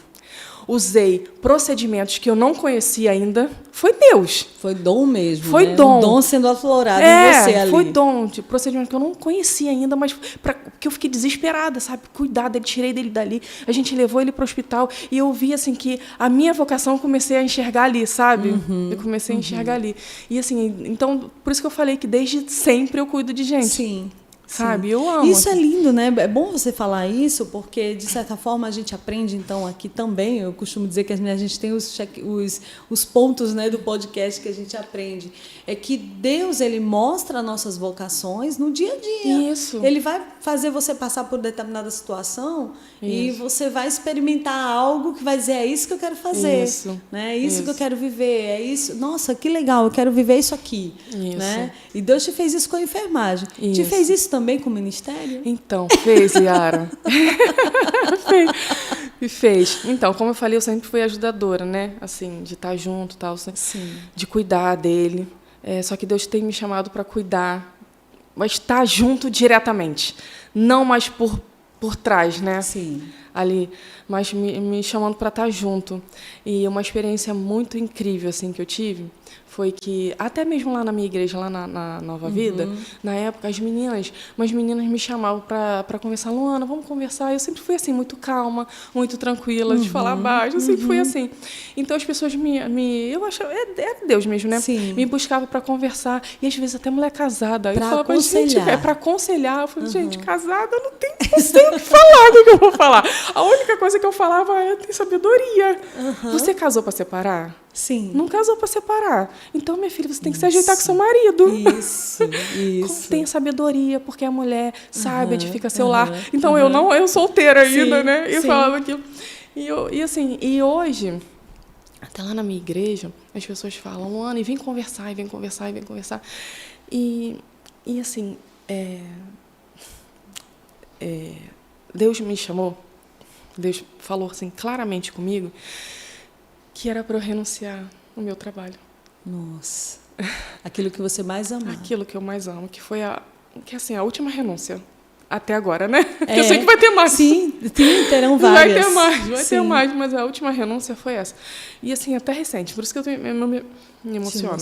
Usei procedimentos que eu não conhecia ainda. Foi Deus. Foi dom mesmo. Foi dom. Um dom sendo aflorado em você ali. Foi dom de procedimento que eu não conhecia ainda, mas que eu fiquei desesperada, sabe? Cuidar dele, tirei dele dali. A gente levou ele para o hospital e eu vi assim que a minha vocação eu comecei a enxergar ali, sabe? Eu comecei a enxergar ali. E assim, então, por isso que eu falei que desde sempre eu cuido de gente. Sim. Sabe? Eu amo. Isso é lindo, né? É bom você falar isso, porque, de certa forma, a gente aprende, então, aqui também. Eu costumo dizer que a gente tem os pontos, né, do podcast que a gente aprende. É que Deus, ele mostra nossas vocações no dia a dia. Isso. Ele vai fazer você passar por determinada situação e você vai experimentar algo que vai dizer, é isso que eu quero fazer. Isso. Né? Isso que eu quero viver. É isso. Nossa, que legal, eu quero viver isso aqui. Isso. Né? E Deus te fez isso com a enfermagem. Te fez isso também com o ministério? Então, fez, Yara. fez. Então, como eu falei, eu sempre fui ajudadora, né? Assim, de estar junto, tal, de cuidar dele. Só que Deus tem me chamado para cuidar, mas estar junto diretamente, não mais por trás, né? Sim. Ali, mas me chamando para estar junto. E uma experiência muito incrível assim que eu tive foi que, até mesmo lá na minha igreja, lá na Nova Vida, na época, umas meninas me chamavam para conversar. Luana, vamos conversar. Eu sempre fui assim, muito calma, muito tranquila, de falar baixo. Eu sempre fui assim. Então, as pessoas eu acho, é Deus mesmo, né? Sim. Me buscavam para conversar. E, às vezes, até mulher casada. Para aconselhar. Para aconselhar. Eu falei, gente, casada, não sei o que falar. O que eu vou falar? A única coisa que eu falava é, tem sabedoria. Você casou para separar? Sim. Não casou para separar. Então, minha filha, você tem que se ajeitar com seu marido. Isso. Tenha sabedoria, porque a mulher sabe, edifica seu lar. Então, eu solteira ainda, né? E falava aquilo. E hoje, até lá na minha igreja, as pessoas falam, Luana, vem conversar, vem conversar, vem conversar. E assim, Deus me chamou, Deus falou assim claramente comigo, que era para eu renunciar ao meu trabalho. Nossa. Aquilo que você mais ama. Aquilo que eu mais amo, que foi a última renúncia. Até agora, né? Porque eu sei que vai ter mais. Sim, terão várias. Vai ter mais, mas a última renúncia foi essa. E assim, até recente, por isso que eu me emociono.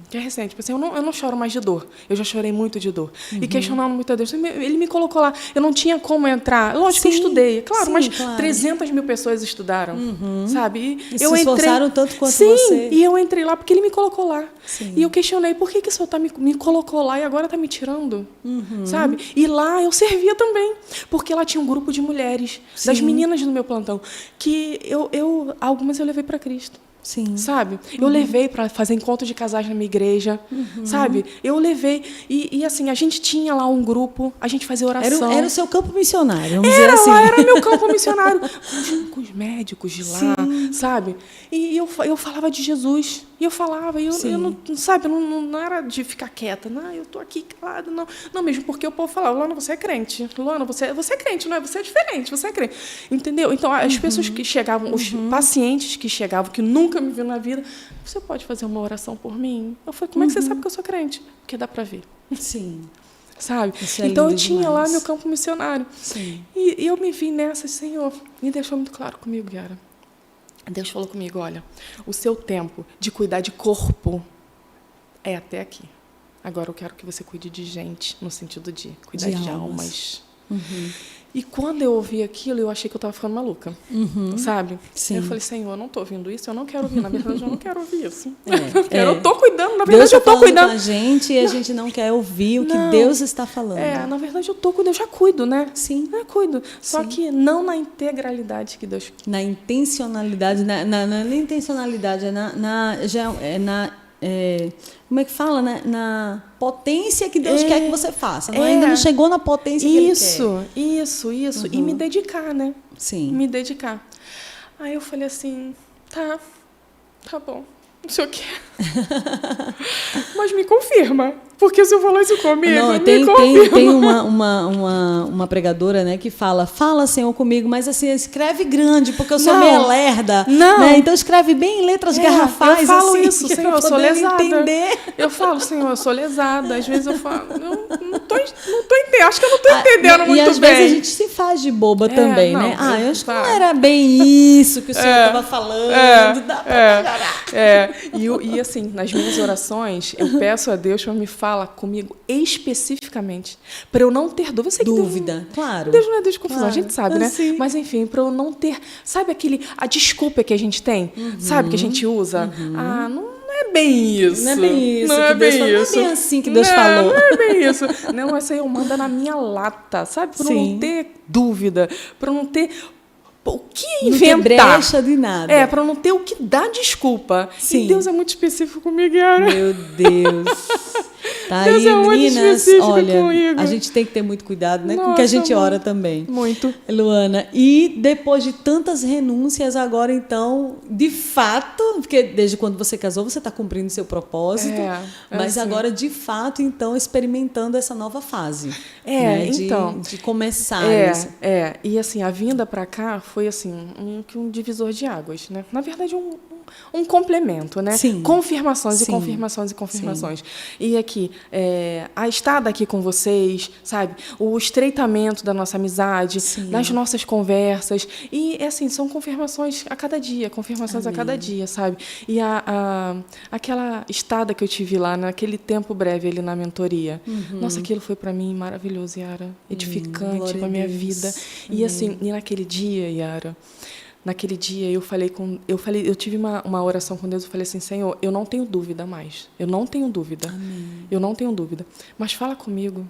Que é recente. Tipo assim, eu não choro mais de dor. Eu já chorei muito de dor. E questionando muito a Deus. Ele me colocou lá. Eu não tinha como entrar. Lógico que eu estudei, claro, mas 300 mil pessoas estudaram, sabe? E eu se esforçaram tanto quanto você. E eu entrei lá porque ele me colocou lá. Sim. E eu questionei, por que o Senhor me colocou lá e agora está me tirando? Sabe? E lá eu servia também. Porque lá tinha um grupo de mulheres, das meninas do meu plantão, que algumas eu levei para Cristo. Sim. Sabe? Eu levei para fazer encontro de casais na minha igreja, sabe? Eu levei. E assim, a gente tinha lá um grupo, a gente fazia oração. Era o seu campo missionário, vamos dizer assim. Era meu campo missionário. Com os médicos de lá, sabe? E eu falava de Jesus. E eu falava, eu não, sabe, não era de ficar quieta. Não, eu estou aqui calada, não. Não, mesmo porque o povo falava, Luana, você é crente. Luana, você é crente, não é? Você é diferente, você é crente. Entendeu? Então, as pessoas que chegavam, os pacientes que chegavam, que nunca me viram na vida, você pode fazer uma oração por mim? Eu falei, como é que você sabe que eu sou crente? Porque dá para ver. Sim. Sabe? Então, eu tinha lá meu campo missionário. Sim. E eu me vi nessa, Senhor, me deixou muito claro comigo, Yara. Deus falou comigo, olha, o seu tempo de cuidar de corpo é até aqui. Agora eu quero que você cuide de gente, no sentido de cuidar de almas. E quando eu ouvi aquilo, eu achei que eu estava ficando maluca, sabe? Sim. Eu falei, Senhor, eu não estou ouvindo isso, eu não quero ouvir. Na verdade, eu não quero ouvir isso. Eu estou cuidando, na verdade, Deus eu estou cuidando. Com a gente e a gente não quer ouvir o que Deus está falando. Na verdade, eu estou cuidando, eu já cuido, né? Sim. Eu cuido. Só que não na integralidade que Deus... Na intencionalidade, na intencionalidade, como é que fala? Na potência que Deus quer que você faça. Ainda não chegou na potência que Ele quer. Isso. E me dedicar, né? Sim. Me dedicar. Aí eu falei assim, tá bom, não sei o quê. Mas me confirma. Porque se eu falar isso comigo, tem uma pregadora, né, que fala, Senhor, comigo, mas assim, escreve grande, porque eu sou meio lerda. Né? Então escreve bem em letras garrafais. Eu falo assim, isso, Senhor, eu sou lesada. Eu falo, Senhor, eu sou lesada. Às vezes eu falo, não tô entendendo, acho que eu não estou entendendo muito bem. E às vezes a gente se faz de boba também, né? Eu acho que não era bem isso que o Senhor estava falando, dá para melhorar. E assim, nas minhas orações, eu peço a Deus para me falar comigo especificamente, para eu não ter dúvida. Eu sei que dúvida, claro. Deus não é Deus de confusão, a gente sabe, né? Mas enfim, para eu não ter, sabe a desculpa que a gente tem, sabe, que a gente usa? Não é bem isso. Não é bem isso. Não é bem assim que Deus falou. Não é bem isso. Não, essa aí eu mando na minha lata, sabe? Para eu não ter dúvida, para eu não ter o que inventar. Não ter brecha de nada. Para não ter o que dar desculpa. Sim. E Deus é muito específico comigo, Yara. Meu Deus. Tá Deus aí, meninas, olha, comigo. A gente tem que ter muito cuidado, né? Com o que a gente ora também. Muito. Luana, e depois de tantas renúncias, agora então, de fato, porque desde quando você casou, você está cumprindo seu propósito, mas assim. Agora, de fato, então, experimentando essa nova fase. Né? De começar isso. E assim, a vinda para cá foi assim, um divisor de águas, né? Na verdade, um complemento, né? Sim. Confirmações Sim. e confirmações e confirmações. Sim. E aqui, a estada aqui com vocês, sabe? O estreitamento da nossa amizade, Sim. das nossas conversas. E, assim, são confirmações a cada dia, confirmações Amém. A cada dia, sabe? E aquela estada que eu tive lá, naquele tempo breve ali na mentoria, nossa, aquilo foi para mim maravilhoso, Yara. Edificante para a minha vida. E, assim, e naquele dia, Yara... Naquele dia eu tive uma oração com Deus, eu falei assim, Senhor, eu não tenho dúvida mais. Eu não tenho dúvida. Amém. Eu não tenho dúvida. Mas fala comigo.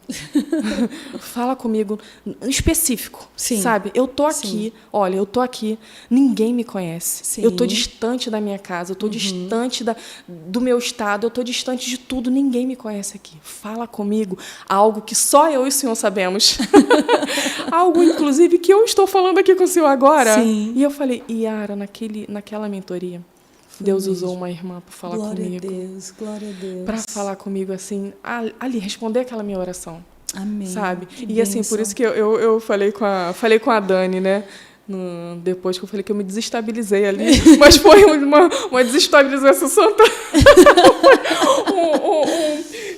Fala comigo específico. Sim. Sabe? Eu tô aqui, olha, eu tô aqui, ninguém me conhece. Sim. Eu tô distante da minha casa, eu tô distante do meu estado, eu tô distante de tudo, ninguém me conhece aqui. Fala comigo algo que só eu e o Senhor sabemos. Algo, inclusive, que eu estou falando aqui com o Senhor agora. Sim. E eu falei, Yara, naquela mentoria, Deus usou uma irmã para falar comigo. Glória a Deus. Para falar comigo assim, ali, responder aquela minha oração. Amém. Sabe? Que e bênção. Assim, por isso que eu falei com a Dani, né? Depois que eu falei que eu me desestabilizei ali, mas foi uma desestabilização santa.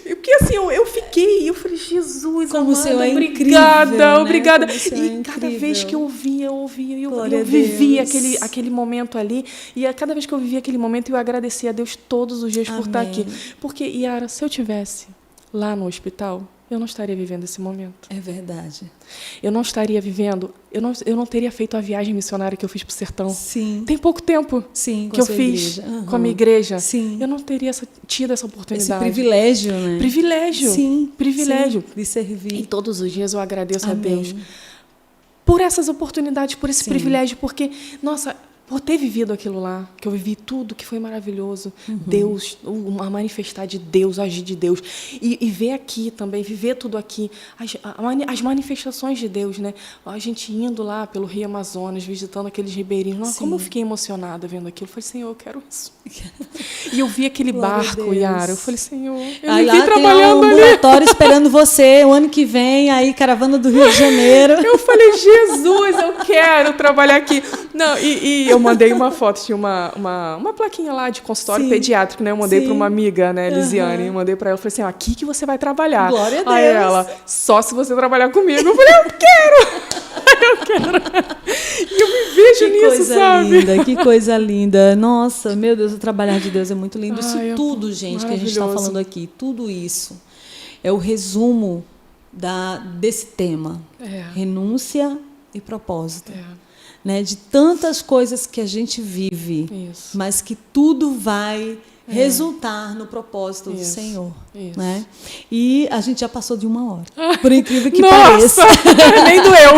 Porque assim, eu falei, Jesus, Como o Senhor é obrigada, incrível, né? obrigada. Como o Senhor E é cada incrível. vez que eu ouvia, e Glória eu a vivia Deus. aquele momento ali, e a cada vez que eu vivia aquele momento, eu agradecia a Deus todos os dias por estar aqui. Amém. Porque, Yara, se eu tivesse lá no hospital, eu não estaria vivendo esse momento. É verdade. Eu não estaria vivendo, eu não teria feito a viagem missionária que eu fiz para o sertão. Sim. Tem pouco tempo Sim, com que a eu sua fiz igreja. com a minha igreja. Sim. Eu não teria tido essa Esse oportunidade. privilégio, né? Privilégio. Sim. Privilégio. Sim, de servir. E todos os dias eu agradeço a Amém. Deus por essas oportunidades, por esse Sim. privilégio, porque, nossa, por ter vivido aquilo lá, que eu vivi tudo, que foi maravilhoso, Deus, a manifestar de Deus, agir de Deus, e ver aqui também, viver tudo aqui, as manifestações de Deus, né? A gente indo lá pelo Rio Amazonas, visitando aqueles ribeirinhos, nossa, como eu fiquei emocionada vendo aquilo, eu falei, Senhor, eu quero isso. E eu vi aquele Glória a barco, Deus. Yara, eu falei, Senhor, eu Aí me lá vi tem lá um trabalhando ali. ambulatório esperando você o ano que vem, aí caravana do Rio de Janeiro. Eu falei, Jesus, eu quero trabalhar aqui. Não, e eu mandei uma foto, tinha uma plaquinha lá de consultório Sim. pediátrico, né? Eu mandei Sim. para uma amiga, né, Lisiane, eu mandei para ela, eu falei assim, aqui que você vai trabalhar. Glória a Deus. Aí ela, só se você trabalhar comigo. Eu falei, eu quero. E eu me vejo Que nisso, coisa sabe? linda, que coisa linda. Nossa, meu Deus, o trabalhar de Deus é muito lindo. Isso Ai, é tudo, gente, que a gente está maravilhoso. falando aqui, tudo isso é o resumo desse tema. É. Renúncia e propósito. É. Né? De tantas coisas que a gente vive, Isso. mas que tudo vai resultar no propósito do Isso. Senhor. Isso. Né? E a gente já passou de 1 hora, por incrível que Nossa, pareça. nem doeu.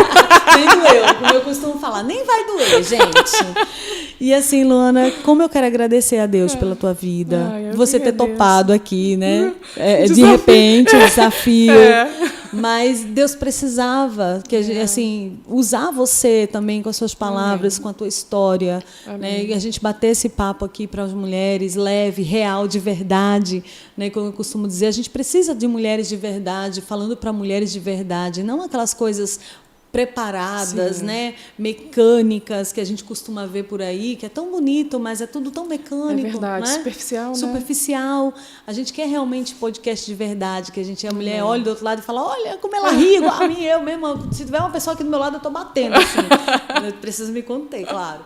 Nem doeu, como eu costumo falar, nem vai doer, gente. E assim, Luana, como eu quero agradecer a Deus pela tua vida, Ai, eu você que ter agradeço. topado aqui, né? De Desafio. repente, um desafio. É. Mas Deus precisava que a gente, assim, usar você também com as suas palavras, com a tua história, né? E a gente bater esse papo aqui para as mulheres, leve, real, de verdade, né? Como eu costumo dizer, a gente precisa de mulheres de verdade, falando para mulheres de verdade, não aquelas coisas preparadas, né, mecânicas que a gente costuma ver por aí, que é tão bonito, mas é tudo tão mecânico, É verdade, né? superficial, né? Superficial. A gente quer realmente podcast de verdade, que a mulher olha do outro lado e fala, olha como ela ri igual a mim, eu mesma, se tiver uma pessoa aqui do meu lado, eu tô batendo, assim. Eu preciso me conter, claro.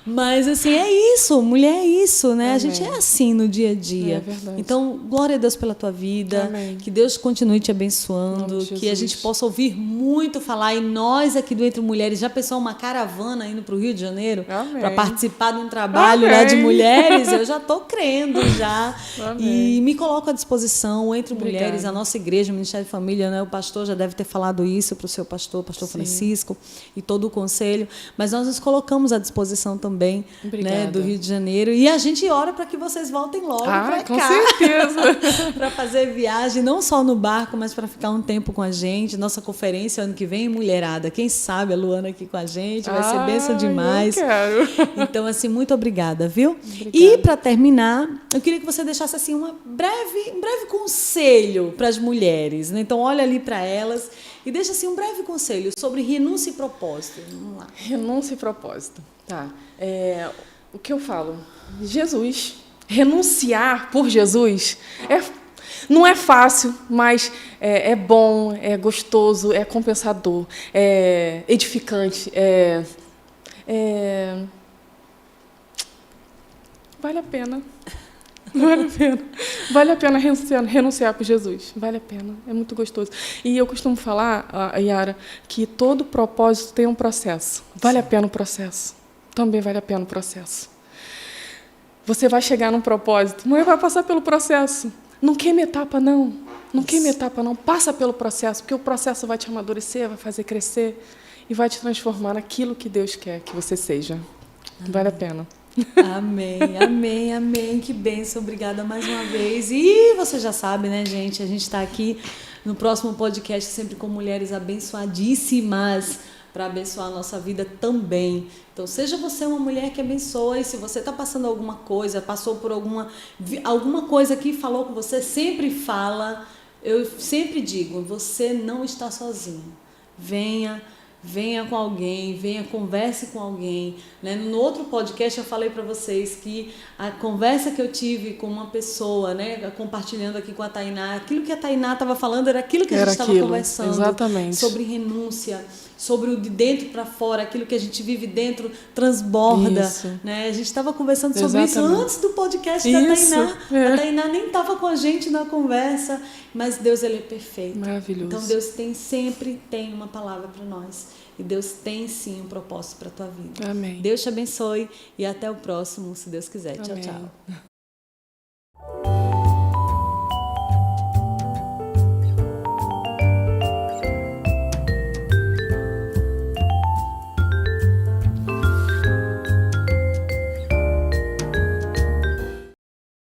Mas, assim, é isso, mulher é isso, né? A gente é assim no dia a dia. É verdade. Então, glória a Deus pela tua vida, Amém. que Deus continue te Em abençoando, nome de que a Jesus. gente possa ouvir muito falar, e nós aqui do Entre Mulheres, já pensou uma caravana indo para o Rio de Janeiro Amém. para participar de um trabalho Amém. lá de mulheres? Eu já estou crendo já. Amém. E me coloco à disposição, Entre Obrigada. Mulheres, a nossa igreja, o Ministério de Família, né? O pastor já deve ter falado isso para o seu pastor, pastor Francisco, e todo o conselho, mas nós nos colocamos à disposição também, né, do Rio de Janeiro, e a gente ora para que vocês voltem logo para com cá. certeza. Para fazer viagem, não só no barco, mas para ficar um tempo com a gente. Nossa conferência ano que vem, mulherada. Quem sabe a Luana aqui com a gente, vai ser bênção demais. Eu quero. Então, assim, muito obrigada, viu? Obrigada. E para terminar, eu queria que você deixasse assim um breve conselho para as mulheres, né? Então, olha ali para elas e deixa assim um breve conselho sobre renúncia e propósito. Vamos lá. Renúncia e propósito. Tá. O que eu falo? Jesus. Renunciar por Jesus não é fácil, mas é bom, é gostoso, é compensador, é edificante, vale a pena. Vale a pena. Vale a pena renunciar por Jesus. Vale a pena. É muito gostoso. E eu costumo falar, Yara, que todo propósito tem um processo. Vale a pena o processo. Também vale a pena o processo. Você vai chegar num propósito, mas vai passar pelo processo. Não queime etapa, não. Não queime etapa, não. Passa pelo processo, porque o processo vai te amadurecer, vai fazer crescer e vai te transformar naquilo que Deus quer que você seja. Vale a pena. Amém, amém, amém. Que bênção. Obrigada mais uma vez. E você já sabe, né, gente? A gente está aqui no próximo podcast sempre com mulheres abençoadíssimas para abençoar a nossa vida também. Então, seja você uma mulher que abençoe, se você está passando alguma coisa, passou por alguma coisa que falou com você, sempre fala, eu sempre digo, você não está sozinho. Venha, venha com alguém, converse com alguém, né? No outro podcast eu falei para vocês que a conversa que eu tive com uma pessoa, né, compartilhando aqui com a Tainá, aquilo que a Tainá estava falando era aquilo que a gente estava conversando, exatamente. sobre renúncia, sobre o de dentro para fora, aquilo que a gente vive dentro transborda, né? A gente estava conversando sobre isso antes do podcast da Tainá. A Tainá nem estava com a gente na conversa, mas Deus, ele é perfeito. Maravilhoso. Então Deus sempre tem uma palavra para nós. E Deus tem sim um propósito para a tua vida. Amém. Deus te abençoe e até o próximo, se Deus quiser. Amém. Tchau, tchau.